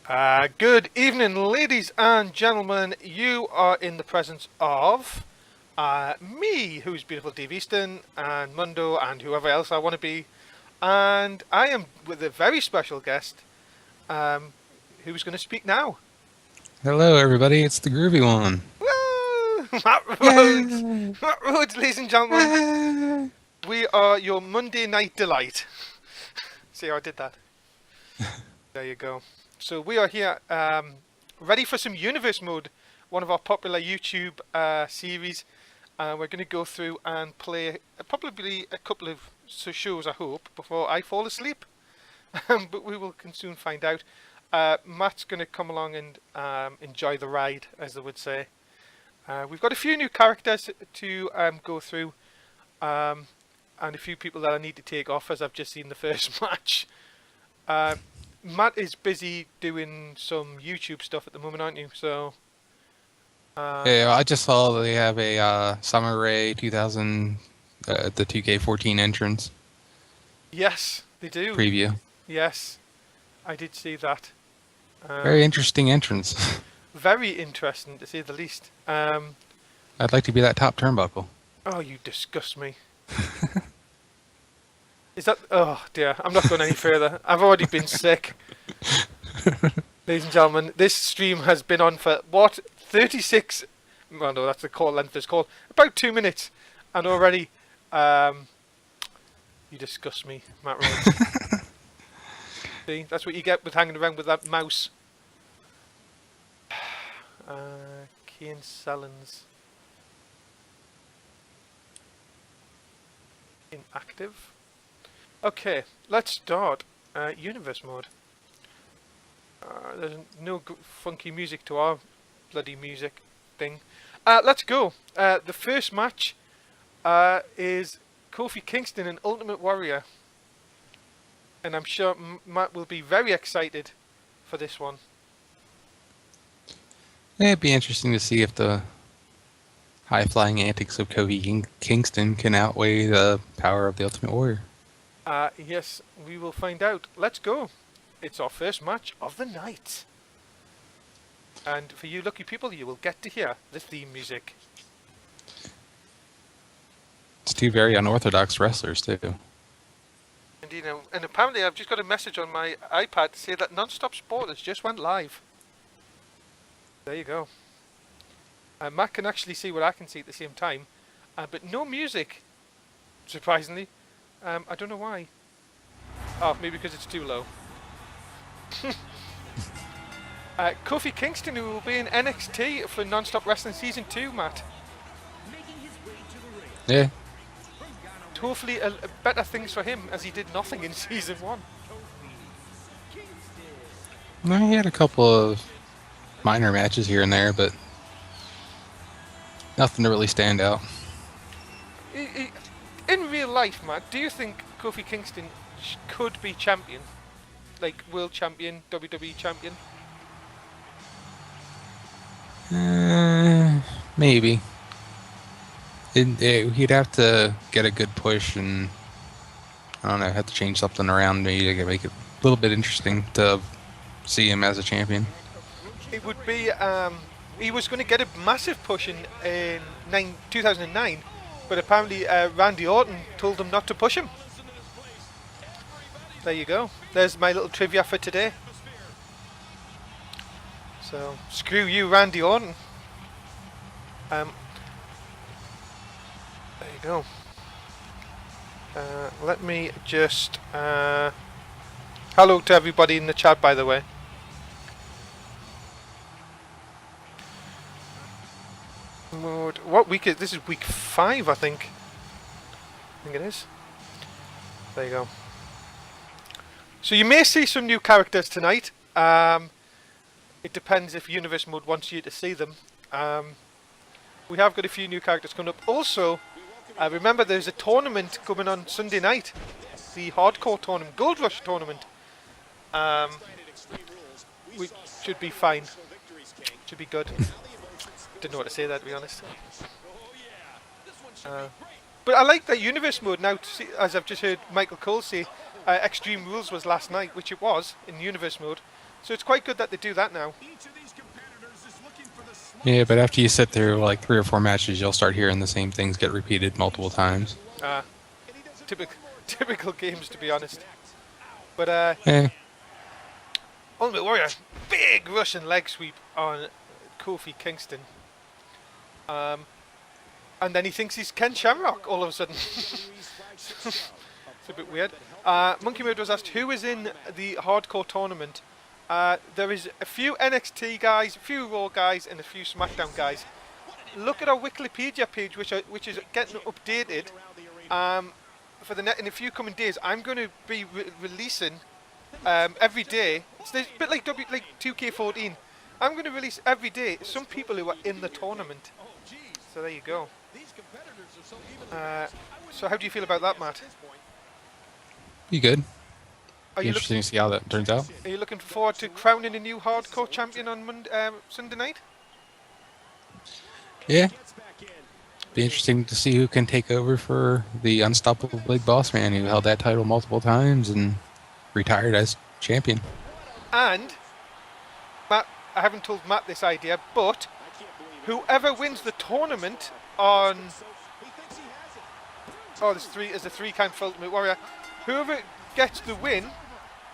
Good evening, ladies and gentlemen. You are in the presence of me, who's beautiful Dave Easton, and Mundo, and whoever else I want to be. And I am with a very special guest, who's going to speak now. Hello, everybody. It's the groovy one. Woo! Matt Rhodes! Yay! Matt Rhodes, ladies and gentlemen. We are your Monday night delight. See how I did that? There you go. So we are here, ready for some Universe Mode, one of our popular YouTube series. We're going to go through and play probably a couple of shows, I hope, before I fall asleep. But we will soon find out. Matt's going to come along and enjoy the ride, as they would say. We've got a few new characters to go through, and a few people that I need to take off, as I've just seen the first match. Matt is busy doing some YouTube stuff at the moment, aren't you? So. Yeah, I just saw they have a Summer Rae 2000, the 2K14 entrance. Yes, they do. Preview. Yes, I did see that. Very interesting entrance. Very interesting, to say the least. I'd like to be that top turnbuckle. Oh, you disgust me. Is that... Oh, dear. I'm not going any further. I've already been sick. Ladies and gentlemen, this stream has been on for, what, 36... Well, no, that's the call length it's called. About 2 minutes. And already... you disgust me, Matt Rhodes. See, that's what you get with hanging around with that mouse. Kane Sellens. Inactive. Okay, let's start Universe Mode. There's no funky music to our bloody music thing. Let's go. The first match is KOFI Kingston and Ultimate Warrior. And I'm sure Matt will be very excited for this one. It'd be interesting to see if the high-flying antics of KOFI Kingston can outweigh the power of the Ultimate Warrior. Yes, we will find out. Let's go. It's our first match of the night. And for you lucky people, you will get to hear the theme music. It's two very unorthodox wrestlers, too. Indeed, and apparently I've just got a message on my iPad to say that Non-Stop Sport has just went live. There you go. Matt can actually see what I can see at the same time, but no music, surprisingly. I don't know why. Oh, maybe because it's too low. KOFI Kingston, who will be in NXT for Non-Stop Wrestling Season 2, Matt. Yeah. Hopefully better things for him, as he did nothing in Season 1. No, he had a couple of minor matches here and there, but nothing to really stand out. In real life, Matt, do you think KOFI Kingston could be champion? Like, world champion, WWE champion? Maybe. He'd have to get a good push and, I don't know, have to change something around maybe to make it a little bit interesting to see him as a champion. It would be, he was going to get a massive push in 2009, but apparently Randy Orton told him not to push him. There you go. There's my little trivia for today. So, screw you, Randy Orton. There you go. Let me just... hello to everybody in the chat, by the way. Mode. What week is this? Is week 5, I think. I think it is. There you go. So you may see some new characters tonight. It depends if Universe Mode wants you to see them. We have got a few new characters coming up. Also, remember there's a tournament coming on Sunday night. The Hardcore Tournament, Gold Rush Tournament. Which should be fine. Should be good. Didn't know what to say there, to be honest. But I like that Universe Mode now, to see, as I've just heard Michael Cole say, Extreme Rules was last night, which it was, in Universe Mode. So it's quite good that they do that now. Yeah, but after you sit through like 3 or 4 matches, you'll start hearing the same things get repeated multiple times. Typical games, to be honest. But Ultimate Warrior, big Russian leg sweep on KOFI Kingston. And then he thinks he's Ken Shamrock all of a sudden. It's a bit weird. Monkey Mode was asked who is in the hardcore tournament. There is a few NXT guys, a few Raw guys, and a few SmackDown guys. Look at our Wikipedia page, which is getting updated. For the in a few coming days, I'm going to be releasing every day. It's a bit like 2K14. I'm going to release every day some people who are in the tournament. So there you go. So how do you feel about that, Matt? Be good. Are Be you interesting to see how that turns out. Are you looking forward to crowning a new hardcore champion on Sunday night? Yeah. Be interesting to see who can take over for the unstoppable Big Boss Man who held that title multiple times and retired as champion. And Matt, I haven't told Matt this idea, but whoever wins the tournament on there's a 3-count for Ultimate Warrior. Whoever gets the win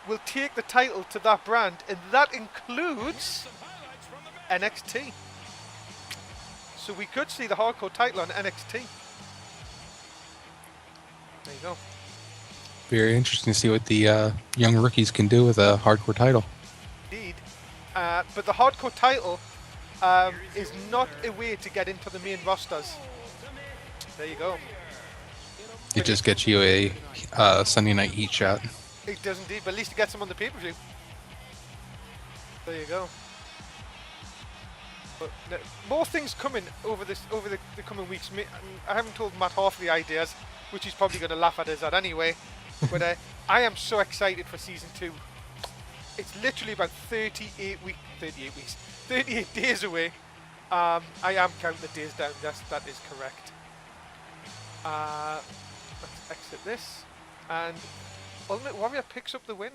will take the title to that brand, and that includes NXT. So we could see the hardcore title on NXT. There you go. Very interesting to see what the young rookies can do with a hardcore title. Indeed. But the hardcore title is not a way to get into the main rosters. There you go. It just gets you a Sunday night heat shot. It does indeed, but at least it gets them on the pay-per-view. There you go. But more things coming over the coming weeks. I haven't told Matt half the ideas, which he's probably going to laugh at us at anyway. But I am so excited for season 2. It's literally about 38 days away. I am counting the days down. That is correct. Let's exit this, and Ultimate Warrior picks up the win.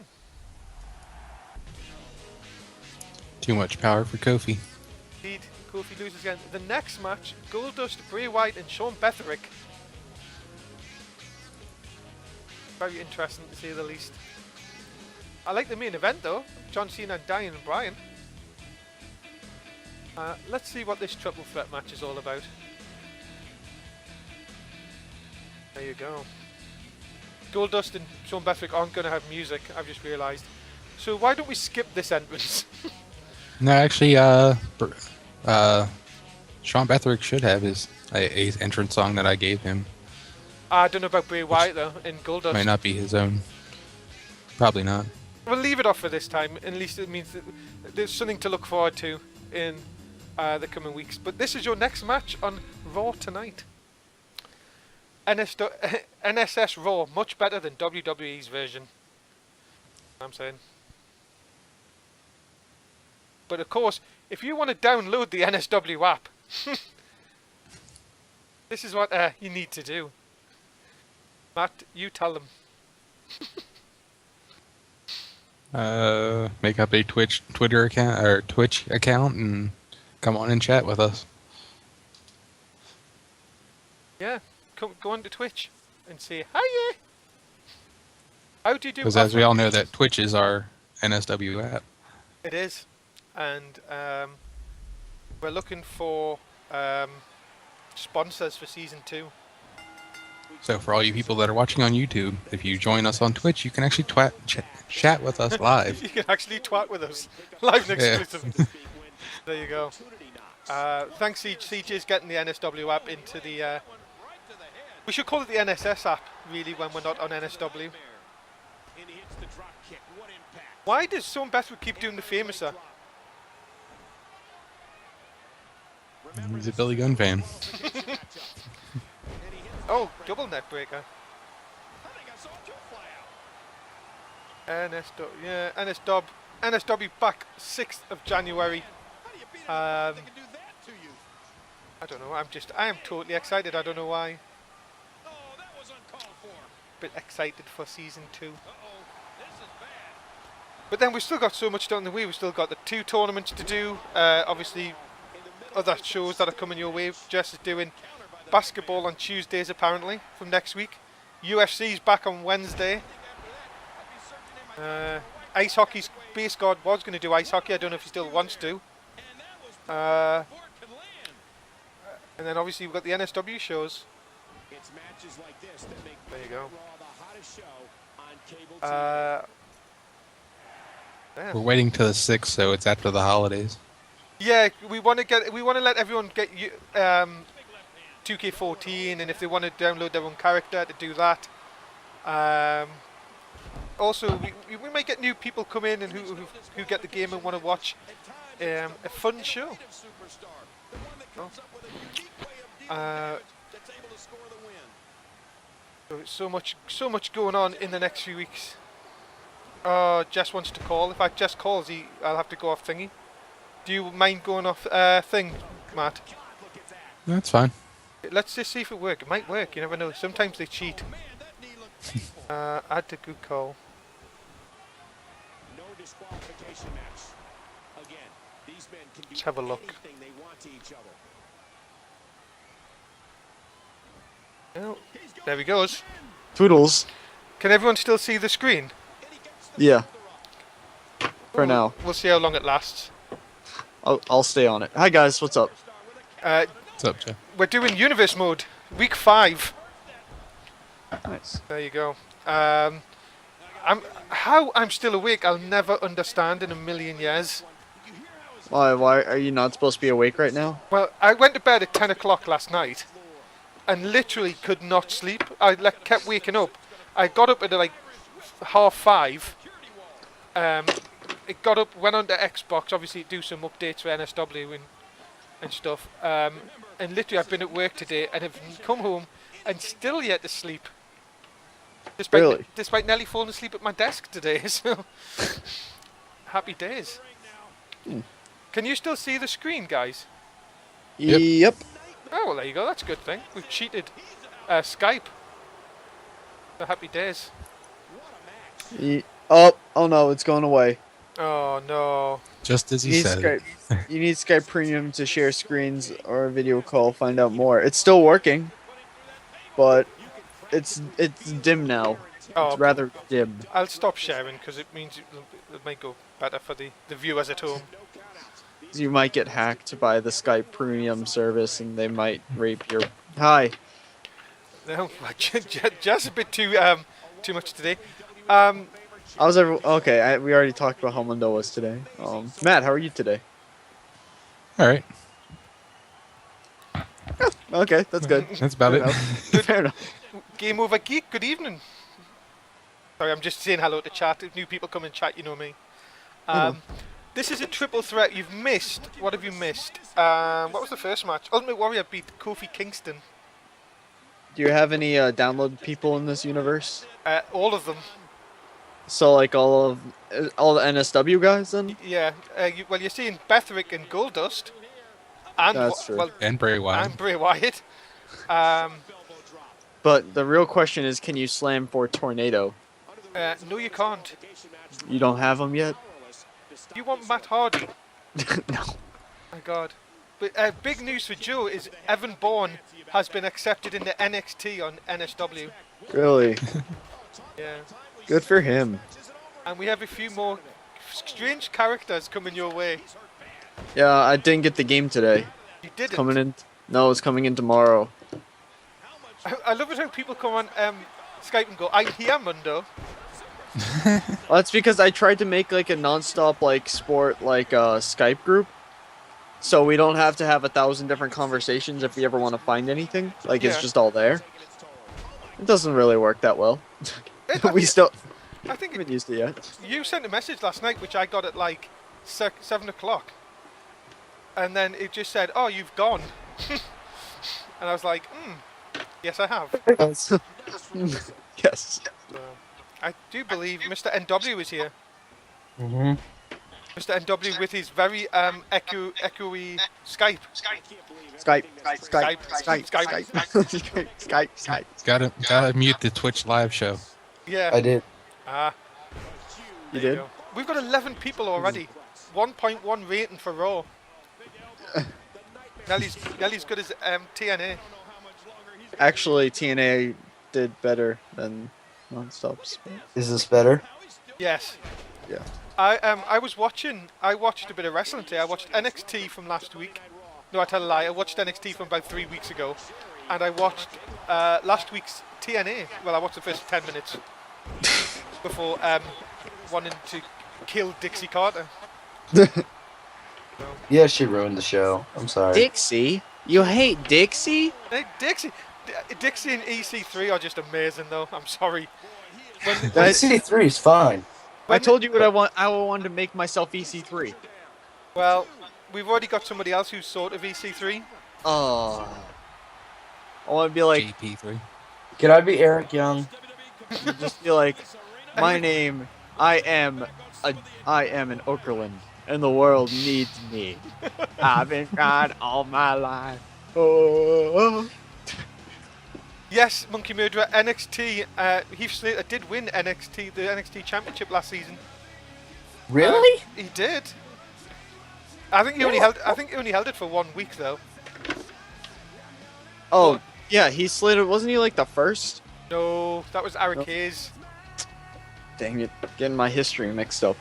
Too much power for Kofi. Indeed, Kofi loses again. The next match, Goldust, Bray Wyatt, and Sean Betherick. Very interesting to say the least. I like the main event though. John Cena and Daniel and Bryan. Let's see what this triple threat match is all about. There you go. Goldust and Sean Betherick aren't going to have music, I've just realised. So why don't we skip this entrance? No, actually, Sean Betherick should have his entrance song that I gave him. I don't know about Bray Wyatt though, in Goldust. Might not be his own. Probably not. We'll leave it off for this time. At least it means that there's something to look forward to in the coming weeks. But this is your next match on Raw tonight. NSS Raw, much better than WWE's version. I'm saying. But of course, if you want to download the NSW app, this is what you need to do. Matt, you tell them. Make up a Twitter account or Twitch account and come on and chat with us. Yeah, go on to Twitch and say hiya. How do you do? Because as we all know, that Twitch is our NSW app. It is, and we're looking for sponsors for season 2. So for all you people that are watching on YouTube, if you join us on Twitch, you can actually chat with us live. You can actually twat with us live and exclusive. There you go. Thanks, CJ's getting the NSW app into the. We should call it the NSS app, really, when we're not on NSW. Why does Sean Betherick keep doing the famouser? He's a Billy Gunn fan. Oh, double neck breaker. NSW back 6th of January. I don't know. I am totally excited. I don't know why. Bit excited for season 2. But then we've still got so much down the way. We've still got the 2 tournaments to do. Obviously, other shows that are coming your way. Jess is doing basketball on Tuesdays apparently from next week. UFC's back on Wednesday. Ice hockey's base guard was going to do ice hockey. I don't know if he still wants to. And then obviously we've got the NSW shows. There you go. Yeah. We're waiting till the 6th, so it's after the holidays. Yeah, we want to let everyone get 2K14, and if they want to download their own character, to do that. Also, we might get new people come in and who get the game and want to watch a fun show. So much going on in the next few weeks. Jess wants to call. If Jess calls, I'll have to go off thingy. Do you mind going off thing, Matt? That's fine. Let's just see if it works. It might work. You never know. Sometimes they cheat. Add to good call. Let's have a look. Oh, there he goes. Toodles. Can everyone still see the screen? Yeah. For now. We'll see how long it lasts. I'll stay on it. Hi guys, what's up? What's up, Jeff? We're doing Universe Mode, week 5. Nice. There you go. How I'm still awake, I'll never understand in a million years. Why are you not supposed to be awake right now? Well, I went to bed at 10 o'clock last night, and literally could not sleep. I kept waking up. I got up at like 5:30. It got up, went on to Xbox, obviously do some updates for NSW and stuff. And literally I've been at work today and have come home and still yet to sleep. Despite nearly falling asleep at my desk today, so happy days. Can you still see the screen, guys? Yep. Oh, well, there you go. That's a good thing. We've cheated Skype. So happy days. Oh no, it's going away. Oh, no. Just as he said. You need Skype Premium to share screens or a video call. Find out more. It's still working, but it's dim now. Oh, It's rather dim. I'll stop sharing because it means it might go better for the viewers at home. You might get hacked by the Skype Premium service, and they might rape your. Hi. No, just a bit too much today. Okay, we already talked about how Mundo was today. Matt, how are you today? All right. Okay, that's good. That's about it. Fair enough. Game Over Geek, good evening. Sorry, I'm just saying hello to chat. If new people come in chat, you know me. This is a triple threat. You've missed. What have you missed? What was the first match? Ultimate Warrior beat KOFI KINGSTON. Do you have any download people in this universe? All of them. So like all the NSW guys then? Yeah. You're seeing Bethrick and Goldust. And That's true. Well, And Bray Wyatt. and Bray Wyatt. But the real question is, can you slam for Tornado? No, you can't. You don't have him yet? You want Matt Hardy? No. My God. But big news for Joe is Evan Bourne has been accepted in the NXT on NSW. Really? Yeah. Good for him. And we have a few more strange characters coming your way. Yeah, I didn't get the game today. You didn't? Coming in. No, it's coming in tomorrow. I love it how people come on Skype and go, I'm here, Mundo. Well, that's because I tried to make like a non-stop like sport like Skype group, so we don't have to have 1,000 different conversations if we ever want to find anything. Like it's Yeah. just all there. It doesn't really work that well. We still I think haven't used it yet. you sent a message last night, which I got at like 7 o'clock. And then it just said, oh, you've gone. And I was like, yes, I have. Yes. I do believe Mr. NW is here. Mm-hmm. Mr. NW with his very echoey Skype. Skype. Gotta mute the Twitch live show. Yeah. I did. Ah. You there did? go. We've got 11 people already. 1.1 rating for Raw. Nelly's good as TNA. Actually, TNA did better than non-stop. Is this better? Yes. Yeah. I watched a bit of wrestling today. I watched NXT from last week. No, I tell a lie. I watched NXT from about 3 weeks ago, and I watched last week's TNA. Well, I watched the first 10 minutes before wanting to kill Dixie Carter. Yeah, she ruined the show. I'm sorry. Dixie? You hate Dixie? Hey, Dixie and EC3 are just amazing, though. I'm sorry. EC3 is fine. I told you what I want. I wanted to make myself EC3. Well, we've already got somebody else who's sort of EC3. Oh. I want to be like, GP3. Can I be Eric Young? just be like, my name, I am an Okerlund, and the world needs me. I've been crying all my life. Oh. Yes, Monkey Murderer, NXT. Heath Slater did win the NXT Championship last season. Really? He did. I think he only held it for 1 week though. Oh, yeah, Heath Slater, wasn't he like the first? No, that was Eric Hayes. Dang it, getting my history mixed up.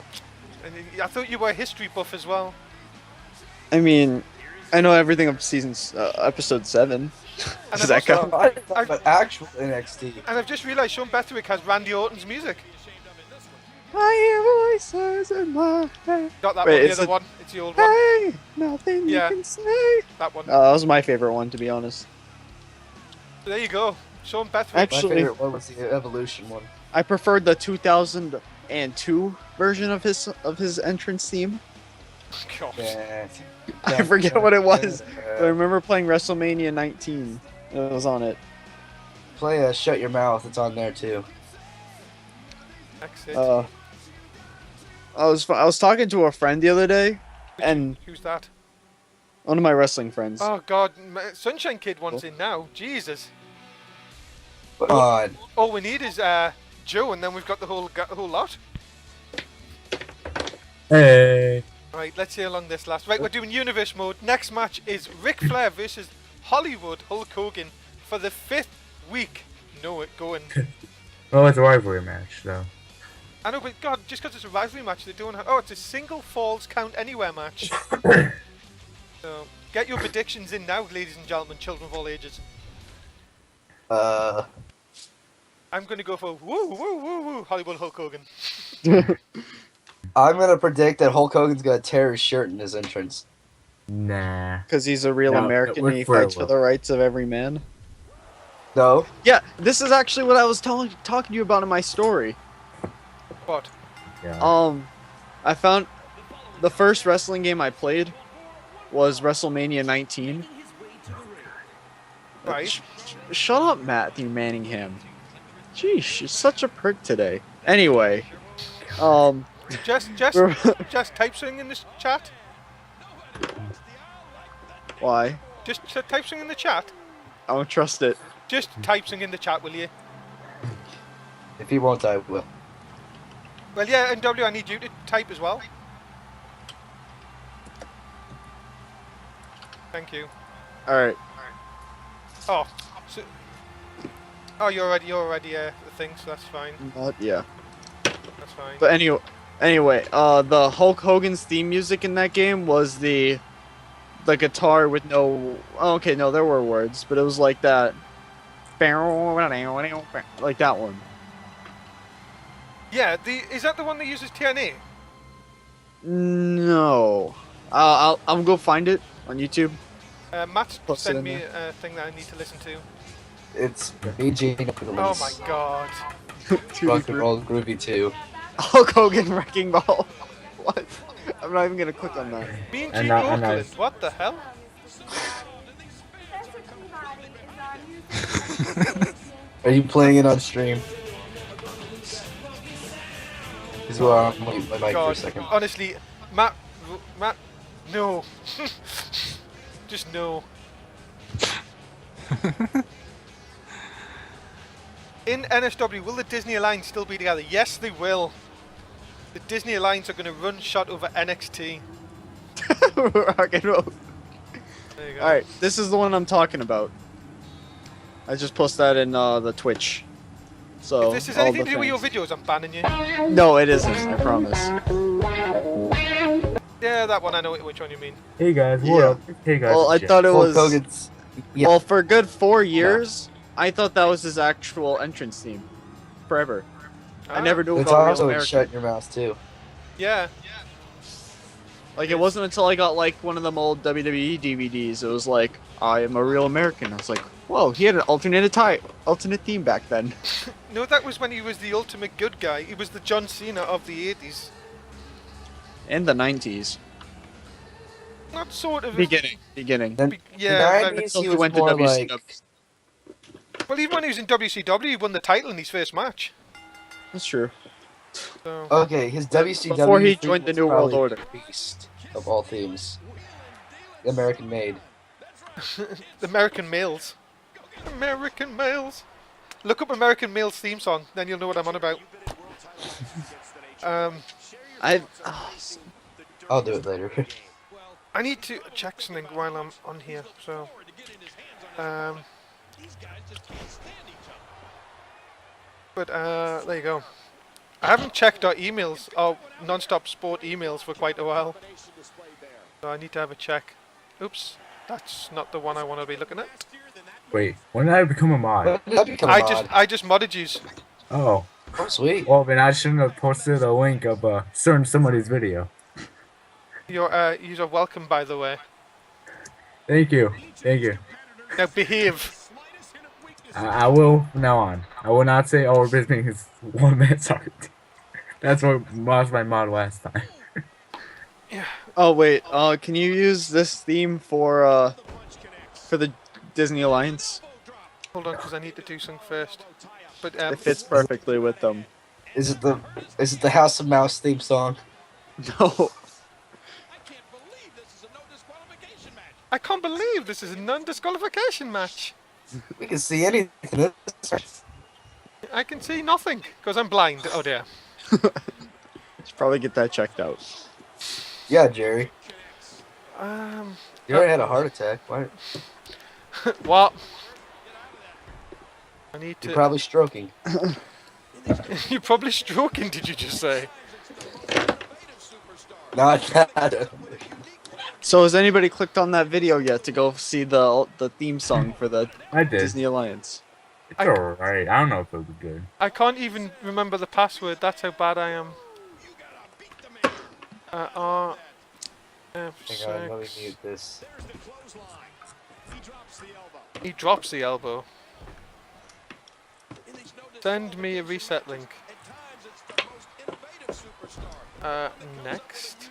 And I thought you were a history buff as well. I mean, I know everything of episode 7. And Does that count? I thought about actual NXT. And I've just realised Sean Bethwick has Randy Orton's music. I hear voices in my head. Not that Wait, one, the is other it- one. It's the old one. Hey, nothing Yeah. you can say. That one. That was my favorite one, to be honest. So there you go. Sean Bethwick. My Actually, favorite one was the Evolution one. I preferred the 2002 version of his entrance theme. Gosh. Yeah. I forget what it was, but I remember playing WrestleMania 19. It was on it. Play Shut Your Mouth. It's on there too. Exit. I was talking to a friend the other day, and Who's that? one of my wrestling friends. Oh God, Sunshine Kid wants in now. Jesus. Come on. All we need is Joe, and then we've got the whole lot. Hey. Right, let's see how long this lasts. Right, we're doing Universe mode. Next match is Ric Flair versus Hollywood Hulk Hogan for the 5th week. No, it going. Well, it's a rivalry match, though. I know, but God, just because it's a rivalry match, they're doing. Oh, it's a single falls count anywhere match. So get your predictions in now, ladies and gentlemen, children of all ages. I'm gonna go for woo Hollywood Hulk Hogan. I'm gonna predict that Hulk Hogan's gonna tear his shirt in his entrance. Nah. Because he's a real No, American we're and he fights for for- the rights of every man. No? Yeah, this is actually what I was talking to you about in my story. What? Yeah. I found the first wrestling game I played was WrestleMania 19. Right. Shut up, Matthew Manningham. Sheesh, you're such a prick today. Anyway, Just type something in this chat. why? Just type something in the chat. I don't trust it. Just type something in the chat, will you? If he won't, I will. Well, yeah, and W, I need you to type as well. Thank you. All right. Oh, so, oh, you're already a thing, so that's fine. Yeah. That's fine. But anyway, the Hulk Hogan's theme music in that game was the guitar with no. Okay, no, there were words, but it was like that. Like that one. Yeah, is that the one that uses TNA? No. I'll go find it on YouTube. Matt Plus it sent in me there. a thing that I need to listen to. It's BG Oh my God. Rock and Roll Groovy 2. Hulk Hogan Wrecking Ball. What? I'm not even gonna click on that. Me and And G. now- and Oakland, now- what the hell? Are you playing it on stream? This is where I'm mute my mic for a God, second. honestly, Matt, no. Just no. In NSW, will the Disney Alliance still be together? Yes, they will. The Disney Alliance are going to run shot over NXT. Rock and roll. There you go. All right, this is the one I'm talking about. I just posted that in the Twitch. So If this is all anything the to do with your fans- videos, I'm banning you. No, it isn't. I promise. Yeah, that one. I know which one you mean. Hey guys, what Yeah. up? Hey guys. Well, I Jeff. thought it Hulk was. Hogan's. Yeah. Well, for a good 4 years, I thought that was his actual entrance theme. Forever. I Ah, never knew It's about Real also in American. Shut Your Mouth too. Yeah. Like, it wasn't until I got, like, one of them old WWE DVDs, it was like, I am a real American. I was like, whoa, he had an alternate theme back then. No, that was when he was the ultimate good guy. He was the John Cena of the 80s. In the 90s. Not sort of. Beginning. Then Yeah. the very- 90s, until he he was went to more WCW. like. Well, even when he was in WCW, he won the title in his first match. That's true. So. Okay, his WCW. Before he theme joined the was New World probably Order. the beast of all themes. American made. The American Males. American Males. Look up American Males theme song, then you'll know what I'm on about. I'll do it later. I need to check something while I'm on here. So, there you go. I haven't checked our emails, our non-stop sport emails for quite a while. So I need to have a check. Oops, that's not the one I want to be looking at. Wait, when did I become a mod? When did I become a mod? I just modded yous. Oh, Oh, sweet. well then I shouldn't have posted a link of certain somebody's video. You're welcome, by the way. Thank you, thank you. Now behave. I will from now on. I will not say, oh, we're visiting his 1 minute sorry. That's what was my mod last time. Oh, wait, can you use this theme for the Disney Alliance? Hold on, because I need to do something first. But It fits perfectly with them. Is it the House of Mouse theme song? No. I can't believe this is a non-disqualification match. We can see anything. I can see nothing because I'm blind. Oh dear. Should probably get that checked out. Yeah, Jerry. Um, You already had a heart attack. Why? what? I need to. You're probably stroking. You're probably stroking. Did you just say? Not that. So has anybody clicked on that video yet to go see the theme song for the I did. Disney Alliance? It's alright. I don't know if it'll be good. I can't even remember the password. That's how bad I am. Hang on, let me F6. mute this. He drops the elbow. Send me a reset link. Next.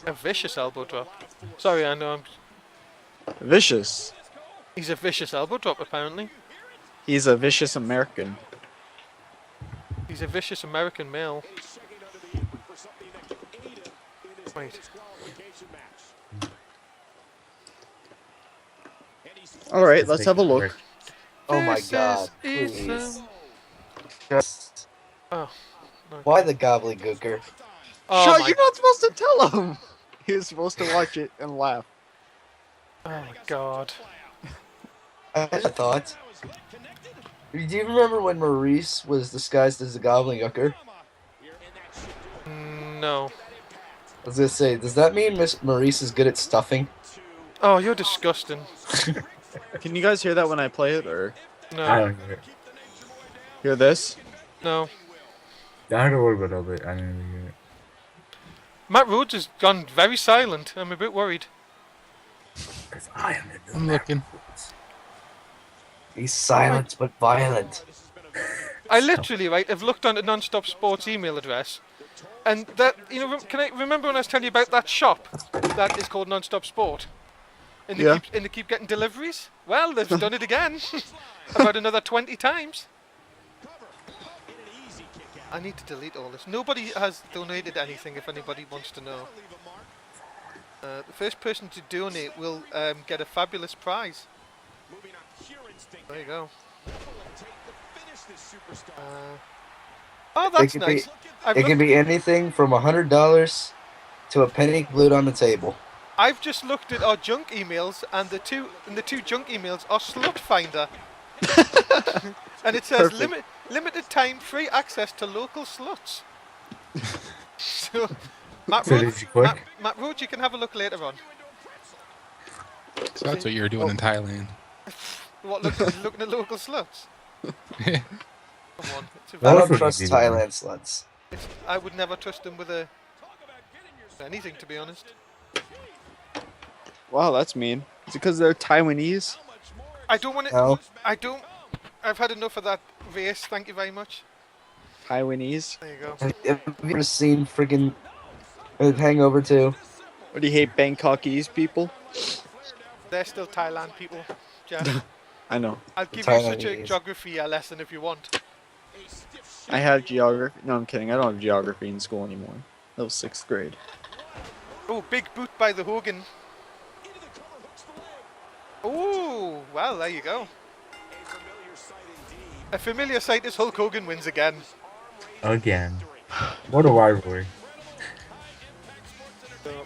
A vicious elbow drop. Sorry, I know Vicious. he's a vicious elbow drop apparently. He's a vicious American. He's a vicious American male. Wait. Alright, let's have a look. Oh my This god, is please. Ethan. Just. Oh. Okay. Why the gobbledygooker? Oh Shut, my, you're not supposed to tell him! He was supposed to watch it and laugh. oh my god. I had a thought. Do you remember when Maurice was disguised as a gobbledygooker? No. I was gonna say, does that mean Miss Maurice is good at stuffing? Oh, you're disgusting. Can you guys hear that when I play it, or I No. don't hear it. hear this? No. I heard a little bit of it. I didn't really hear it. Matt Rhodes has gone very silent. I'm a bit worried. Because I am the new I'm looking. He's silent but violent. I literally, right, have looked on a non-stop sports email address, and that, you know, can I remember when I was telling you about that shop that is called Non-Stop Sport? And they, Yeah. keep, and they keep getting deliveries? Well, they've done it again. About another 20 times. I need to delete all this. Nobody has donated anything if anybody wants to know. The first person to donate will get a fabulous prize. There you go. Oh, that's could nice. be- I've, It can looked, be anything from $100 to a penny glued on the table. I've just looked at our junk emails, and the two junk emails are Slut Finder, and it says Perfect. limited time free access to local sluts. So, Matt So Rhodes, did you click? Matt Rhodes, you can have a look later on. So that's what you were doing in Thailand. What, looking at local sluts? Come on, it's a I Well, very, don't what trust you do, man. Thailand sluts. I would never trust them with anything, to be honest. Wow, that's mean. Is it because they're Taiwanese? I don't want to. No. I've had enough of that race. Thank you very much. Taiwanese? There you go. Have you ever seen freaking Hangover 2? Or do you hate Bangkokese people? They're still Thailand people, Jeff. I know. I'll give you such a Taiwanese. geography lesson if you want. I have geography. No, I'm kidding. I don't have geography in school anymore. That was 6th grade. Oh, big boot by the Hogan. Oh, well, there you go. A familiar sight as Hulk Hogan wins again. Again. What a rivalry.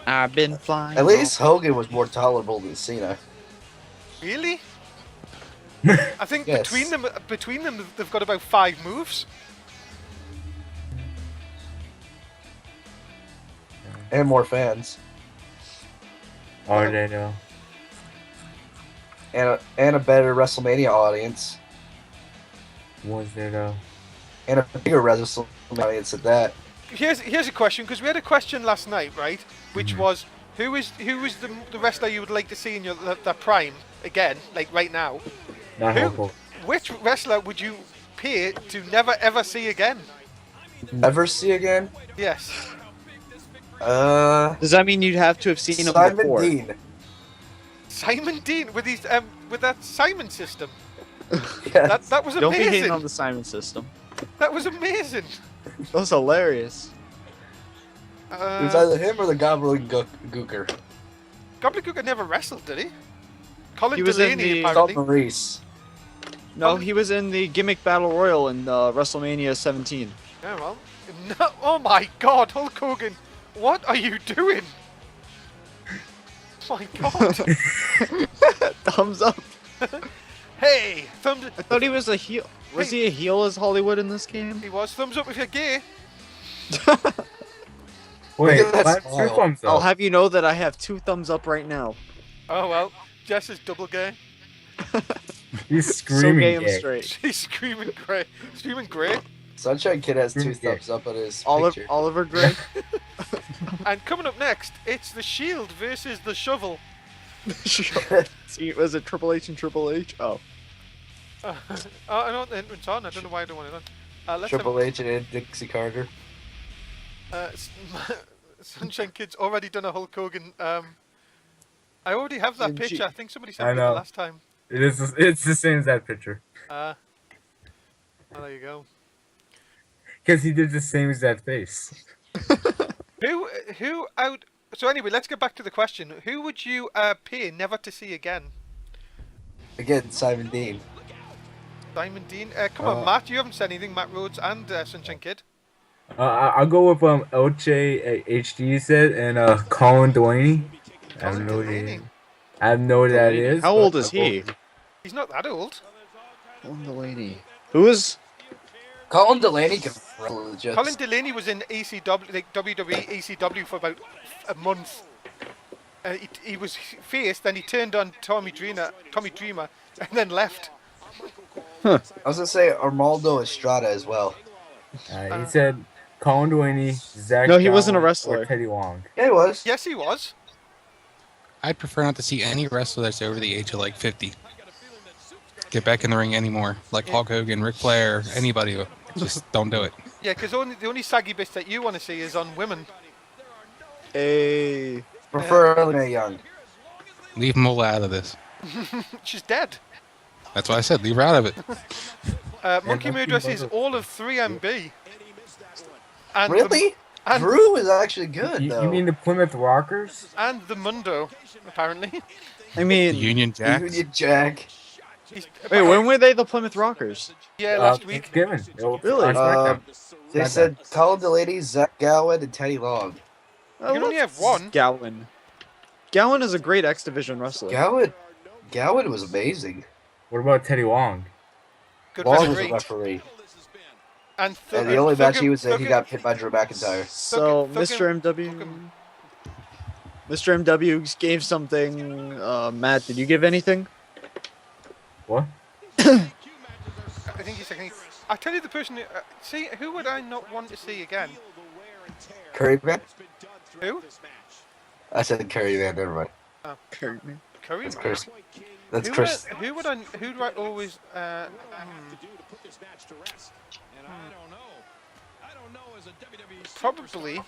I've been flying. At least Hogan was more tolerable than Cena. Really? I think Yes. between them, they've got about 5 moves. And more fans. Are they though? And a better WrestleMania audience. Was there though? And a bigger WrestleMania audience at that. Here's a question, because we had a question last night, right? Which was, who is the wrestler you would like to see in their prime again, like right now? Not Who? Hulk Hogan. Which wrestler would you pay to never ever see again? Ever see again? Yes. Does that mean you'd have to have seen him Simon before? Dean. Simon Dean with his with that Simon system. Yes. That was Don't be hating amazing. on the Simon system. That was amazing. That was hilarious. It was either him or the Gobbledygooker. Gobbledygooker never wrestled, did he? Colin He was in Delaney the- apparently. Maurice. No, he was in the gimmick battle royal in WrestleMania 17. Yeah, well. No, oh my God, Hulk Hogan, what are you doing? My God. Thumbs up. Hey, thumbs. I thought he was a heel. Was he a heel as Hollywood in this game? He was thumbs up if you're gay. Wait, at that clap smile. two thumbs I'll up. have you know that I have 2 thumbs up right now. Oh well, Jess is double gay. He's So screaming gay and gay. straight. She's screaming grey. Screaming grey. Sunshine Kid has 2 Yeah. thumbs up on his Oliver, picture. Oliver Gray. And coming up next, it's the Shield versus the Shovel. See, was it Triple H and Triple H? Oh. Oh, I don't think it's on. I don't know why I don't want it on. Let's Triple H and Dixie Carter. Sunshine Kid's already done a Hulk Hogan. I already have that Did you- picture. I think somebody I sent me the know. last time. It's the same as that picture. Oh, there you go. Because he did the same as that face. Who out? So anyway, let's get back to the question. Who would you pay never to see again? Again, Simon Dean. Simon Dean. Come on, Matt. You haven't said anything. Matt Rhodes and Sunshine Kid. I'll go with LJ HD said and Colin Delaney. I Colin have no Delaney. idea. I have no idea that is. How but old is I'll go he? with- He's not that old. Colin Delaney. Who is? Colin Delaney can wrestle legit. Colin Delaney was in ECW, like WWE ECW, for about a month. He was face, then he turned on Tommy Dreamer, and then left. I was gonna say Armaldo Estrada as well. He said Colin Delaney, Zach. No, he wasn't a Gowen, wrestler. Or Teddy Long. Yeah, he was. Yes, he was. I'd prefer not to see any wrestler that's over the age of like 50 get back in the ring anymore. Like Hulk Hogan, Ric Flair, anybody. Just don't do it. Yeah, because the only saggy bits that you want to see is on women. Hey. Preferably Mae Young. Leave Mola out of this. She's dead. That's why I said leave her out of it. Monkey Murderess is all of 3MB. And Really? and, Drew is actually good though. You mean the Plymouth Rockers? and the Mundo, apparently. I mean, Union Jack. Union Jack? Wait, when were they the Plymouth Rockers? Yeah, last week. Thanksgiving. Really? On SmackDown. They said call the ladies Zach Gowen and Teddy Long. I can only love have one. Gowen. Gowen is a great X Division wrestler. Gowen was amazing. What about Teddy Long? Good Long was a referee. referee. And And the only match Thugger- he was in, he Thugger- got hit by Drew McIntyre. So, Thugger- Mr. MW. Thugger- Mr. MW gave something. Matt, did you give anything? What? I think he's second. I tell you, the person who see who would I not want to see again? Curryman? Who? I said Curryman, never mind. Curry. That's Chris. That's Who Chris. Who would I? Who do I always? Probably.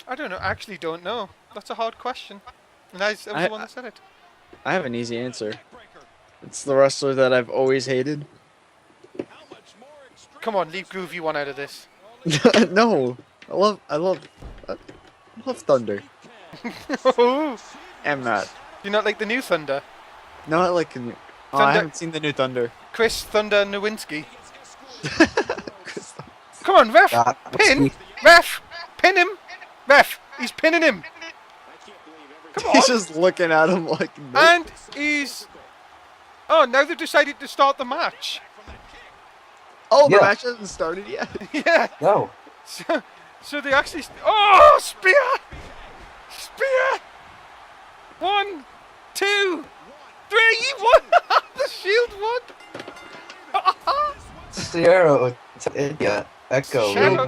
I don't know. I actually don't know. That's a hard question. And I was the one that said it. I have an easy answer. It's the wrestler that I've always hated. Come on, leave Groovy one out of this. No, I love Thunder. Do And Matt. you not like the new Thunder? No, I like the new. Oh, Thunder- I haven't seen the new Thunder. Chris Thunder Nowinski. Come on, ref! Pin! Ref! Pin him! Ref! He's pinning him! Come on! He's just looking at him like. And he's... Oh, now they've decided to start the match. Oh, the Yeah. match hasn't started yet. Yeah. No. So they actually... Oh, spear! Spear! 1, 2, 3, won! The Shield won! Sierra, India, Echo, Sarah Reed, Hotel,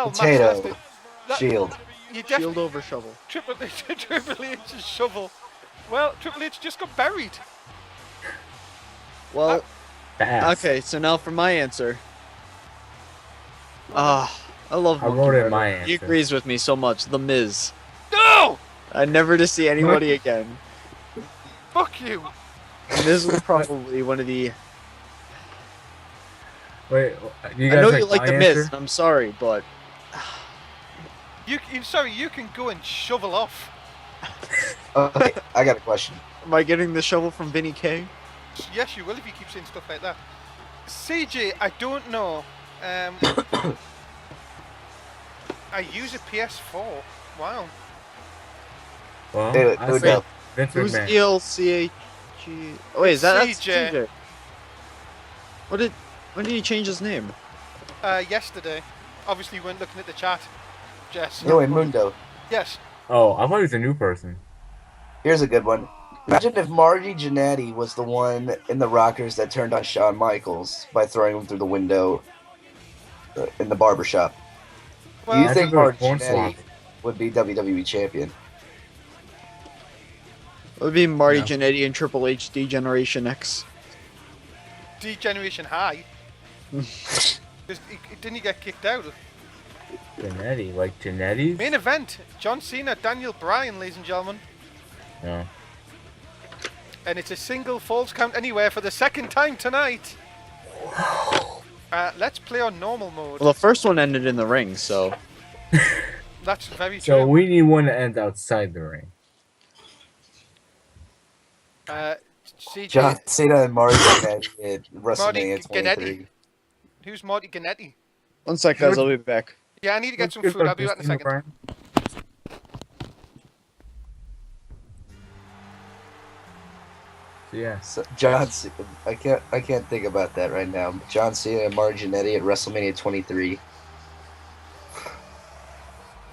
match Potato, lasted. That- Shield. You Shield definitely... over shovel. Triple H's shovel. Well, Triple H just got buried. Well, Fast. okay. So now for my answer. I love. I Monkey wrote it Rider. my He answer. agrees with me so much. The Miz. No! Never to see anybody again. Fuck you! Miz was probably one of the. Wait, you I guys know you like my the Miz. answer? I'm sorry, but Sorry, you can go and shovel off. Okay, I got a question. am I getting the shovel from Vinny K? Yes, you will if you keep saying stuff like that. CJ, I don't know. I use a PS4. Wow. Well, Hey, I who say knows? Vince Who's McMahon. ELCHG? Oh wait, that's CJ. CJ. When did he change his name? Yesterday. Obviously, you weren't looking at the chat, Jess. No, Mundo. Yes. Oh, I thought he was a new person. Here's a good one. Imagine if Marty Jannetty was the one in the Rockers that turned on Shawn Michaels by throwing him through the window in the barbershop. Well, Do you I think think it was Marty Hornswoggle. Jannetty would be WWE champion? It would be Marty No. Jannetty and Triple H D Generation X. Degeneration High. Didn't he get kicked out? Janetti, like Janetti? Main event: John Cena, Daniel Bryan, ladies and gentlemen. No. And it's a single falls count anywhere for the second time tonight. Let's play on normal mode. Well, the first one ended in the ring, so That's very So true. we need one that ends outside the ring. CJ, John Cena and Marty Jannetty at Marty WrestleMania 23. who's Marty Gannetti? one sec, guys. I'll be back. Yeah, I need to get some Let's food. give I'll be back in a Christina second. Bryan. So yeah. So I can't think about that right now. John Cena and Marty Jannetty at WrestleMania 23.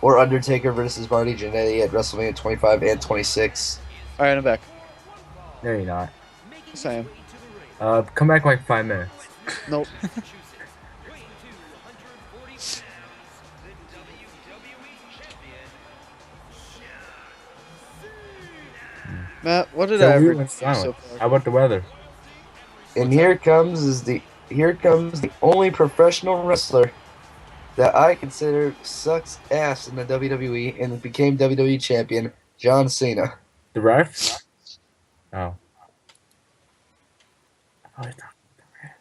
Or Undertaker versus Marty Jannetty at WrestleMania 25 and 26. All right, I'm back. No, you're not. Yes, I am. Come back in like 5 minutes. Nope. Matt, what did I So we ever do went so silent. far? How about the weather? And here comes the only professional wrestler that I consider sucks ass in the WWE and became WWE champion, John Cena. The ref? Oh. I thought the ref.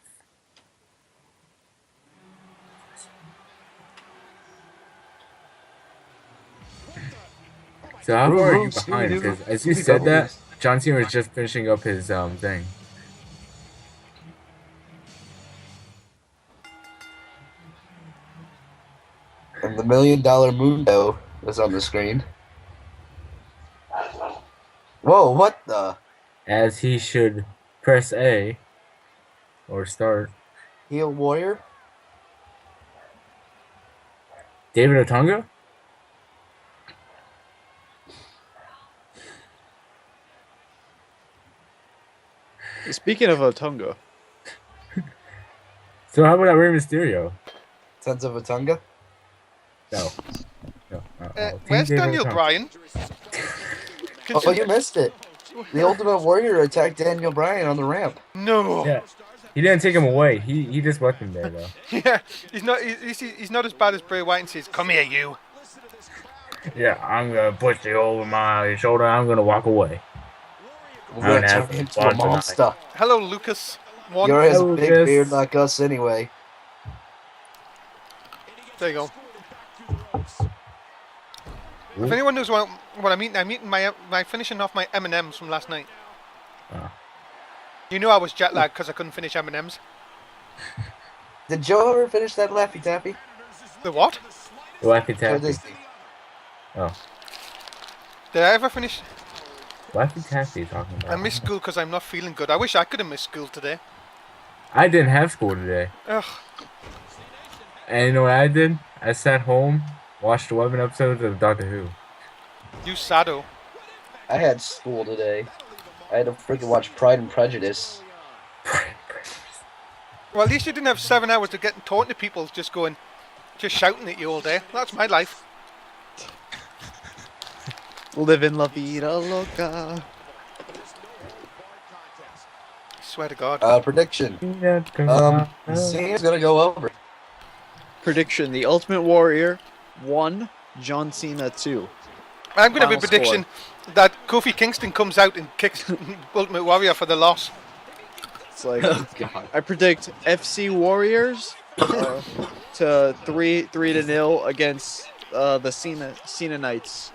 So how far are you behind? Because as you said that, John Cena was just finishing up his thing. And the $1 Million Mundo was on the screen. Whoa, what the? As he should press A or start. Heel Warrior? David Otunga? Speaking of Otunga, So how about Rey Mysterio? Sons of Atunga? No. No. Where's Team David Daniel Otunga. Bryan? Oh, you missed it. The Ultimate Warrior attacked Daniel Bryan on the ramp. No. Yeah. He didn't take him away. He just left him there though. Yeah, he's not as bad as Bray Wyatt and says, "Come here, you." Yeah, I'm gonna push you over my shoulder. I'm gonna walk away. We're going to have turn him into fun a monster. Hello, Lucas. One. He already has a Hello, big Lucas. beard like us anyway. There you go. If anyone knows what I'm eating my finishing off my M&Ms from last night. Oh. You know I was jet lagged because I couldn't finish M&Ms. Did Joe ever finish that Laffy Taffy? The what? Laffy Or Taffy. Disney? Oh. Did I ever finish? Laffy Taffy talking about. I missed school because I'm not feeling good. I wish I could have missed school today. I didn't have school today. Ugh. And you know what I did? I sat home, watched 11 episodes of Doctor Who. You sado. I had school today. I had to freaking watch Pride and Prejudice. Well, at least you didn't have 7 hours of getting talking to people, just shouting at you all day. That's my life. living la vida loca. I swear to God. Prediction. Cena's gonna go over. Prediction: The Ultimate Warrior 1, John Cena 2. I'm going to have a final prediction that Kofi Kingston comes out and kicks Ultimate Warrior for the loss. It's like Oh God. I predict FC Warriors to 3-0 against the Cena Knights.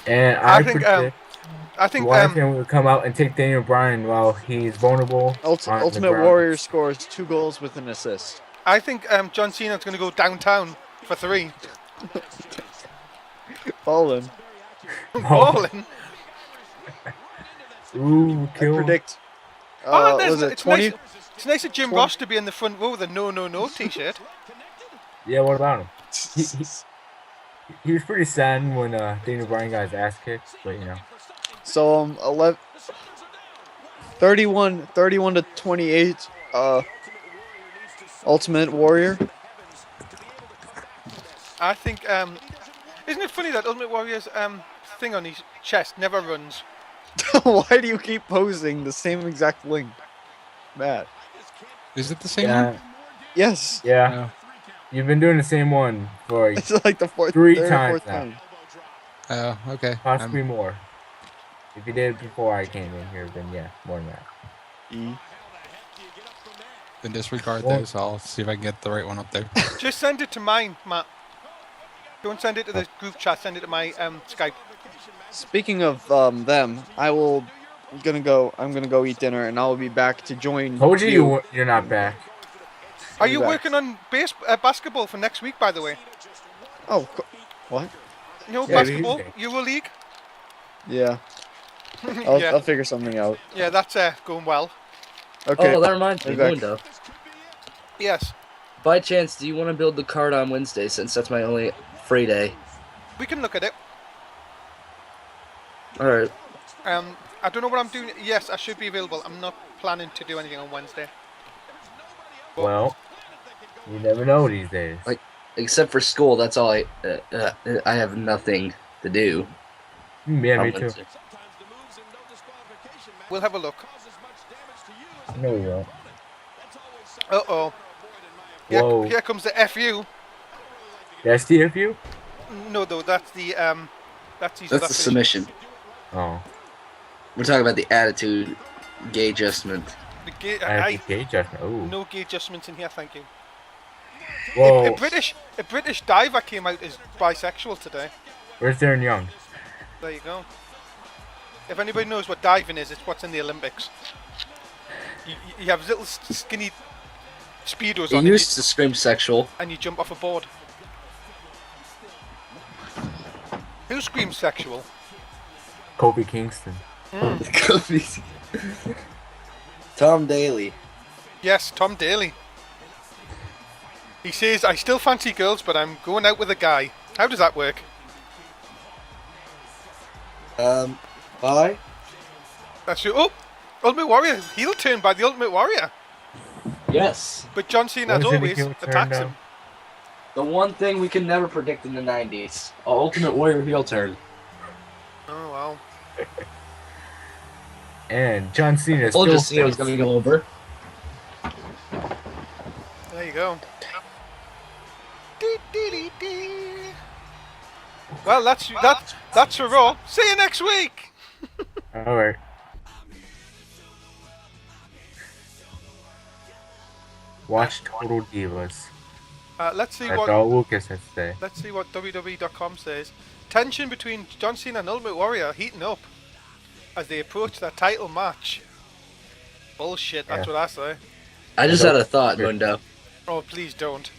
And I think Wyatt will come out and take Daniel Bryan while he's vulnerable. on the Ultimate ground. Warrior scores 2 goals with an assist. I think John Cena's going to go downtown for 3. Fallen. Balling. Ooh, I kill. predict. Was it it's 20? nice. It's nice of Jim 20? Ross to be in the front row with a no t-shirt. Yeah, what about him? He was pretty sad when Daniel Bryan got his ass kicked, but you know. So 31 to 28. Ultimate Warrior. I think. Isn't it funny that Ultimate Warrior's thing on his chest never runs? Why do you keep posing the same exact link, Matt? Is it the same Yeah, one? Yes. yeah. No. You've been doing the same one for It's like the third or times fourth now. time. Oh, okay. possibly more. If you did it before I came in here, then yeah, more than that. Then disregard Well- those. I'll see if I can get the right one up there. Just send it to mine, Matt. Don't send it to the group chat. Send it to my Skype. Speaking of them, I'm gonna go eat dinner, and I'll be back to join. Told you you're not back. Are you back. working on basketball for next week, by the way? Oh, what? No Yeah, basketball, Tuesday. EuroLeague. Yeah, Yeah, I'll figure something out. yeah, that's going well. Okay. Oh, that reminds me, Be back. Mundo. Yes, By chance, do you want to build the card on Wednesday since that's my only free day? we can look at it. Alright. I don't know what I'm doing. Yes, I should be available. I'm not planning to do anything on Wednesday. Well, you never know these days. Except for school, that's all I have nothing to do. Yeah, on me too. Wednesday. We'll have a look. No, you won't. Uh-oh. Whoa. Here comes the FU. That's TFU? No, though, that's the that's his That's other the finish. submission. Oh. We're talking about the attitude, gay adjustment. The gay, I have gay judgment. Oh. no gay adjustments in here, thank you. Whoa. A British diver came out as bisexual today. Where's Darren Young? There you go. If anybody knows what diving is, it's what's in the Olympics. You have little skinny speedos He on used to scream sexual. and you jump off a board. Who screams sexual? Kofi Kingston. Tom Daly. Yes, Tom Daly. He says, I still fancy girls, but I'm going out with a guy. How does that work? Bye. That's true. Oh, Ultimate Warrior. Heel turn by the Ultimate Warrior. Yes. But John Cena, as Was it a always, heel turn, attacks though? him. The one thing we can never predict in the 90s. Ultimate Warrior heel turn. Oh, wow. And John Cena Told still you Cena was going to go over. There you go. Well, that's for Raw. See you next week. Alright. Watch Total Divas. Let's see That's what all Lucas has to say. let's see what WWE.com says. Tension between John Cena and Ultimate Warrior heating up as they approach their title match. Bullshit. That's Yeah. what I say. I just had a thought, Mundo. Oh, please don't.